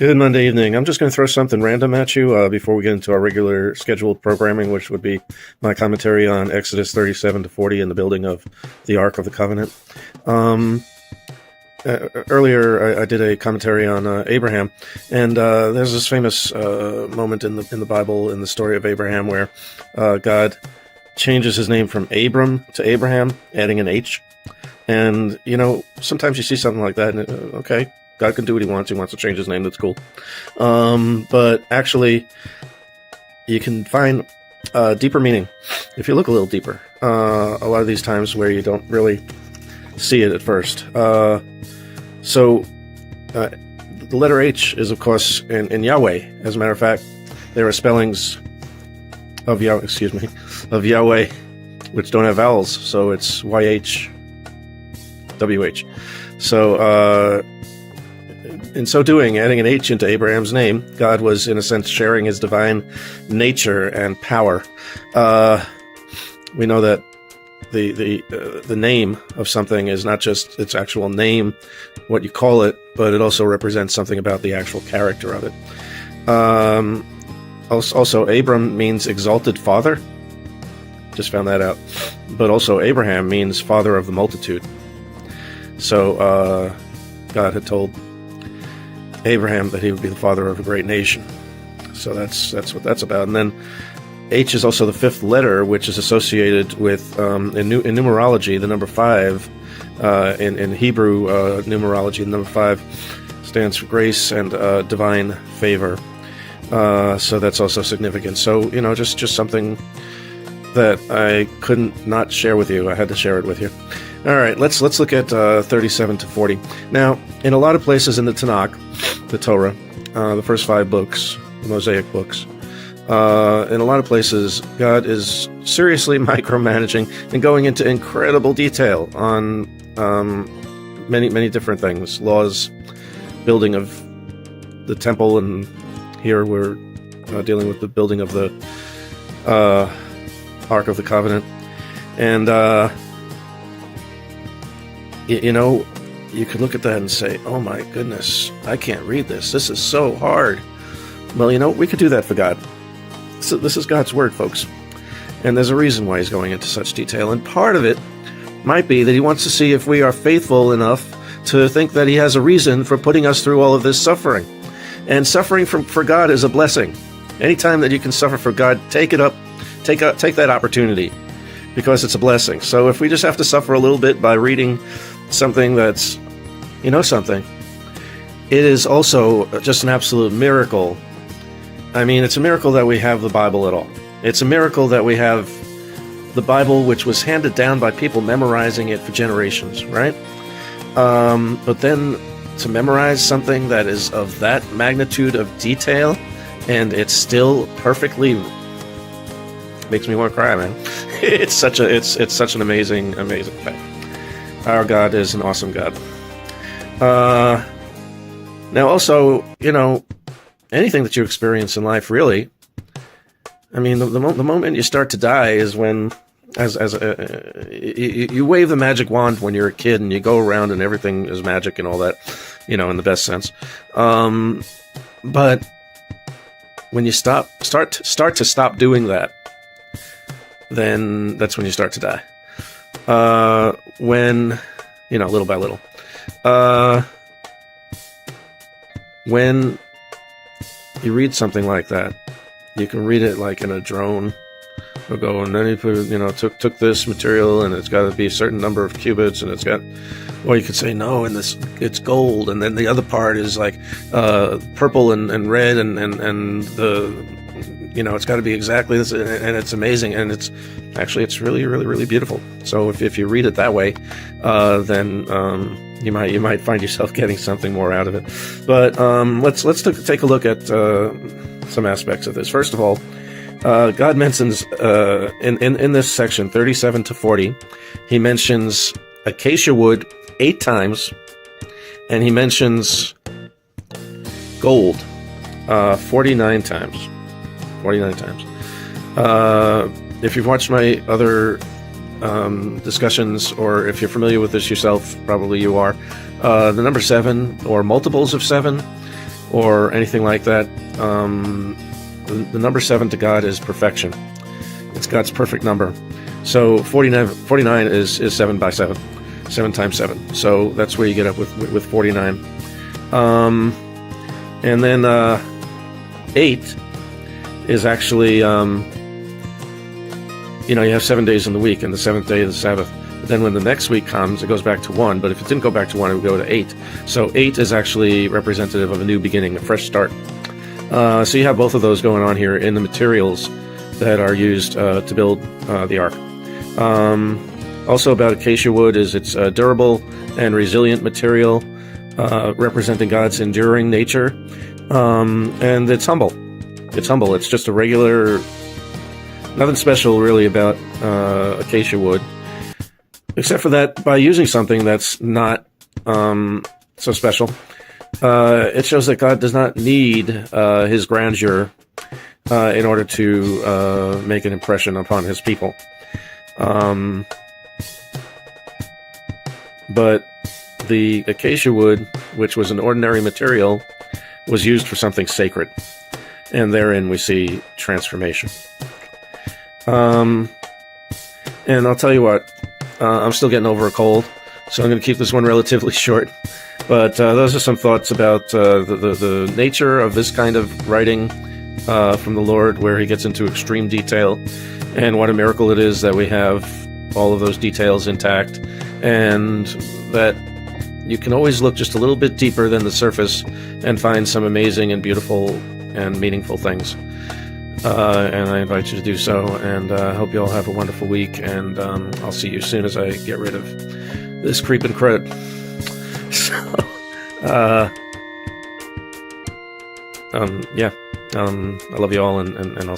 Good Monday evening. I'm just going to throw something random at you before we get into our regular scheduled programming, which would be my commentary on Exodus 37 to 40 and the building of the Ark of the Covenant. Earlier, I did a commentary on Abraham, and there's this famous moment in the Bible in the story of Abraham where God changes his name from Abram to Abraham, adding an H. And, sometimes you see something like that, and okay, God can do what he wants. He wants to change his name. That's cool. But actually, you can find deeper meaning if you look a little deeper. A lot of these times where you don't really see it at first. So the letter H is, of course, in Yahweh. As a matter of fact, there are spellings of Yahweh, which don't have vowels. So it's YH, WH. So, in so doing, adding an H into Abraham's name, God was, in a sense, sharing his divine nature and power. We know that the name of something is not just its actual name, what you call it, but it also represents something about the actual character of it. Also, Abram means exalted father. Just found that out. But also, Abraham means father of the multitude. So, God had told Abraham that he would be the father of a great nation. So that's what that's about. And then H is also the fifth letter, which is associated with in numerology, the number 5. In Hebrew numerology, the number 5 stands for grace and divine favor. So that's also significant. So just something that I couldn't not share with you. I had to share it with you. All right, let's look at 37 to 40. Now, in a lot of places in the Tanakh, the Torah, the first 5 books, the Mosaic books, in a lot of places, God is seriously micromanaging and going into incredible detail on many different things, laws, building of the temple, and here we're dealing with the building of the Ark of the Covenant. And you could look at that and say, oh my goodness, I can't read this. This is so hard. Well, we could do that for God. So this is God's word, folks. And there's a reason why he's going into such detail. And part of it might be that he wants to see if we are faithful enough to think that he has a reason for putting us through all of this suffering. And suffering for God is a blessing. Anytime that you can suffer for God, take it up. Take that opportunity, because it's a blessing. So if we just have to suffer a little bit by reading something that's, something, it is also just an absolute miracle. I mean, it's a miracle that we have the Bible at all. It's a miracle that we have the Bible, which was handed down by people memorizing it for generations, right? But then to memorize something that is of that magnitude of detail, and it's still perfectly, makes me want to cry, man. It's such an amazing thing. Our God is an awesome God. Now also, anything that you experience in life, really, I mean, the moment you start to die is when, you wave the magic wand when you're a kid and you go around and everything is magic and all that, in the best sense. But when you start to stop doing that, then that's when you start to die. When, little by little. When you read something like that, you can read it like in a drone. We'll go, and then he put, took this material, and it's got to be a certain number of cubits, and it's got, or you could say, no, and it's gold, and then the other part is like purple and red, and the, it's got to be exactly this, and it's amazing, and it's really, really, really beautiful. So if you read it that way, then you might find yourself getting something more out of it. But let's take a look at some aspects of this. First of all, God mentions in this section 37 to 40, he mentions acacia wood 8 times, and he mentions gold 49 times. 49 times. If you've watched my other discussions, or if you're familiar with this yourself, probably you are, the number 7 or multiples of 7 or anything like that. The number 7 to God is perfection. It's God's perfect number. So 49 is 7 by 7, 7 times 7. So that's where you get up with 49. And then 8 is actually, you have 7 days in the week, and the 7th day is the Sabbath. But then when the next week comes, it goes back to 1. But if it didn't go back to 1, it would go to 8. So 8 is actually representative of a new beginning, a fresh start. So you have both of those going on here in the materials that are used to build the ark. Also about acacia wood is it's a durable and resilient material, representing God's enduring nature, and it's humble. It's humble. It's just a regular, nothing special really about acacia wood, except for that by using something that's not so special, it shows that God does not need his grandeur in order to make an impression upon his people. But the acacia wood, which was an ordinary material, was used for something sacred. And therein we see transformation. And I'll tell you what, I'm still getting over a cold, so I'm going to keep this one relatively short. But those are some thoughts about the nature of this kind of writing from the Lord, where he gets into extreme detail, and what a miracle it is that we have all of those details intact, and that you can always look just a little bit deeper than the surface and find some amazing and beautiful and meaningful things. And I invite you to do so, and I hope you all have a wonderful week, and I'll see you as soon as I get rid of this creeping crud. So, I love you all, and I'll see you.